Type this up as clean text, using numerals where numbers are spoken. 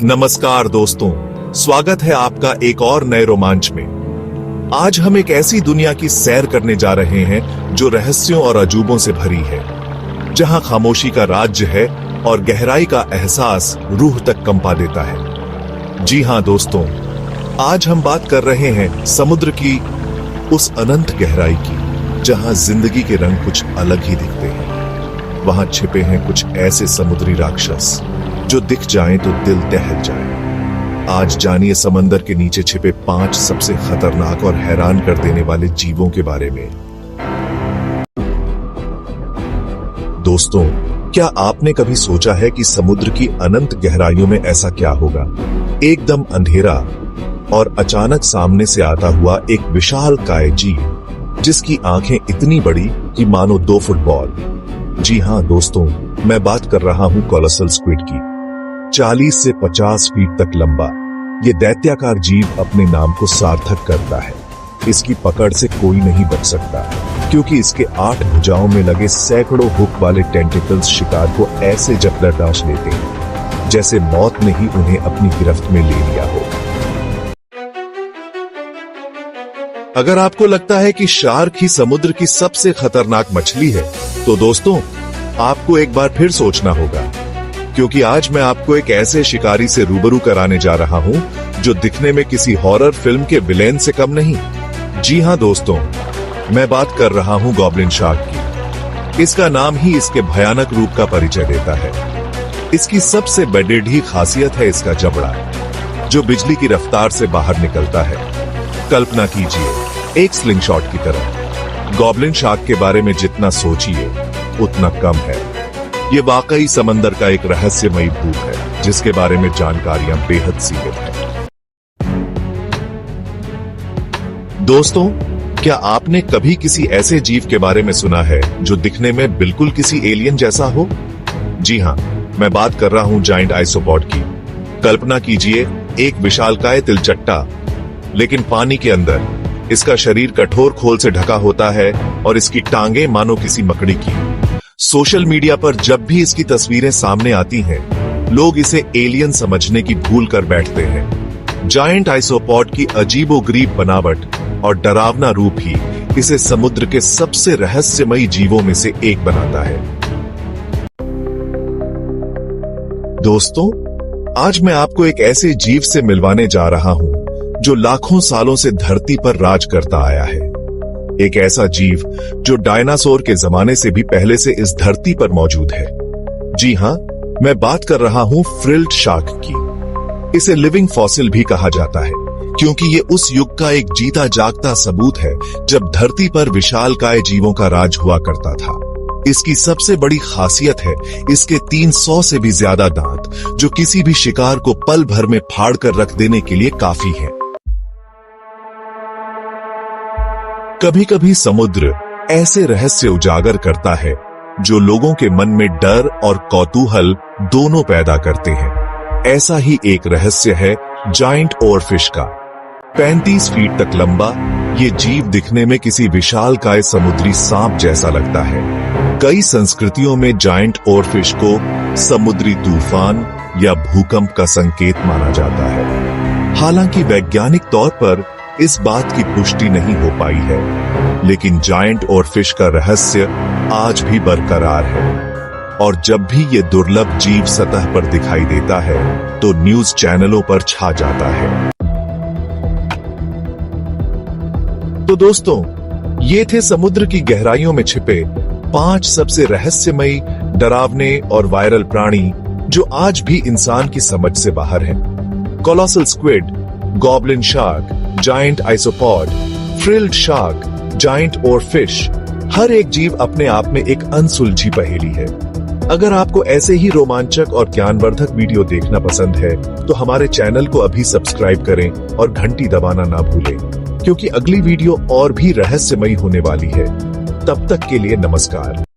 नमस्कार दोस्तों, स्वागत है आपका एक और नए रोमांच में। आज हम एक ऐसी दुनिया की सैर करने जा रहे हैं जो रहस्यों और अजूबों से भरी है, जहां खामोशी का राज्य है और गहराई का एहसास रूह तक कंपा देता है। जी हां दोस्तों, आज हम बात कर रहे हैं समुद्र की उस अनंत गहराई की, जहां जिंदगी के रंग कुछ अलग ही दिखते हैं। वहां छिपे हैं कुछ ऐसे समुद्री राक्षस जो दिख जाएं तो दिल दहल जाए। आज जानिए समंदर के नीचे छिपे 5 सबसे खतरनाक और हैरान कर देने वाले जीवों के बारे में। दोस्तों, क्या आपने कभी सोचा है कि समुद्र की अनंत गहराइयों में ऐसा क्या होगा? एकदम अंधेरा और अचानक सामने से आता हुआ एक विशालकाय जीव जिसकी आंखें इतनी बड़ी कि मानो 2 फुटबॉल। जी हां दोस्तों, मैं बात कर रहा हूं कोलोसल स्क्विड की। 40 से 50 फीट तक लंबा ये दैत्याकार जीव अपने नाम को सार्थक करता है। इसकी पकड़ से कोई नहीं बच सकता, क्योंकि इसके 8 भुजाओं में लगे सैकड़ों हुक वाले टेंटिकल्स शिकार को ऐसे जकड़दाश लेते हैं जैसे मौत ने ही उन्हें अपनी गिरफ्त में ले लिया हो। अगर आपको लगता है कि शार्क ही समुद्र की सबसे खतरनाक मछली है, तो दोस्तों आपको एक बार फिर सोचना होगा, क्योंकि आज मैं आपको एक ऐसे शिकारी से रूबरू कराने जा रहा हूं जो दिखने में किसी हॉरर फिल्म के विलेन से कम नहीं। जी हां दोस्तों, मैं बात कर रहा हूं गॉब्लिन शार्क की। इसका नाम ही इसके भयानक रूप का परिचय देता है। इसकी सबसे बड़ी खासियत है इसका जबड़ा, जो बिजली की रफ्तार से बाहर निकलता है। कल्पना कीजिए, एक स्लिंगशॉट की तरह। गॉब्लिन शार्क के बारे में जितना सोचिए उतना कम है। ये वाकई समंदर का एक रहस्यमयी भूत है जिसके बारे में जानकारियां बेहद सीमित हैं। दोस्तों, क्या आपने कभी किसी ऐसे जीव के बारे में सुना है जो दिखने में बिल्कुल किसी एलियन जैसा हो? जी हां, मैं बात कर रहा हूं जायंट आइसोपॉड की। कल्पना कीजिए, एक विशालकाय तिलचट्टा, लेकिन पानी के अंदर। इसका शरीर कठोर खोल से ढका होता है और इसकी टांगें मानो किसी मकड़ी की। सोशल मीडिया पर जब भी इसकी तस्वीरें सामने आती हैं, लोग इसे एलियन समझने की भूल कर बैठते हैं। जायंट आइसोपॉड की अजीबोगरीब बनावट और डरावना रूप ही इसे समुद्र के सबसे रहस्यमयी जीवों में से एक बनाता है। दोस्तों, आज मैं आपको एक ऐसे जीव से मिलवाने जा रहा हूं जो लाखों सालों से धरती पर राज करता आया है। एक ऐसा जीव जो डायनासोर के जमाने से भी पहले से इस धरती पर मौजूद है। जी हां, मैं बात कर रहा हूं फ्रिल्ड शार्क की। इसे लिविंग फॉसिल भी कहा जाता है, क्योंकि ये उस युग का एक जीता जागता सबूत है जब धरती पर विशालकाय जीवों का राज हुआ करता था। इसकी सबसे बड़ी खासियत है इसके 300 से भी ज्यादा दांत, जो किसी भी शिकार को पल भर में फाड़ कर रख देने के लिए काफी है। कभी कभी समुद्र ऐसे रहस्य उजागर करता है जो लोगों के मन में डर और कौतूहल दोनों पैदा करते हैं। ऐसा ही एक रहस्य है जायंट ओरफिश का। 35 फीट तक लंबा ये जीव दिखने में किसी विशालकाय समुद्री सांप जैसा लगता है। कई संस्कृतियों में जायंट ओरफिश को समुद्री तूफान या भूकंप का संकेत माना जाता है। हालांकि वैज्ञानिक तौर पर इस बात की पुष्टि नहीं हो पाई है, लेकिन जायंट ओरफिश का रहस्य आज भी बरकरार है। और जब भी ये दुर्लभ जीव सतह पर दिखाई देता है तो न्यूज चैनलों पर छा जाता है। तो दोस्तों, ये थे समुद्र की गहराइयों में छिपे 5 सबसे रहस्यमयी, डरावने और वायरल प्राणी जो आज भी इंसान की समझ से बाहर हैं। Colossal squid, goblin shark, giant isopod, frilled shark, giant oarfish, हर एक जीव अपने आप में एक अनसुलझी पहेली है। अगर आपको ऐसे ही रोमांचक और ज्ञानवर्धक वीडियो देखना पसंद है तो हमारे चैनल को अभी सब्सक्राइब करें और घंटी दबाना ना भूलें, क्योंकि अगली वीडियो और भी रहस्यमयी होने वाली है। तब तक के लिए नमस्कार।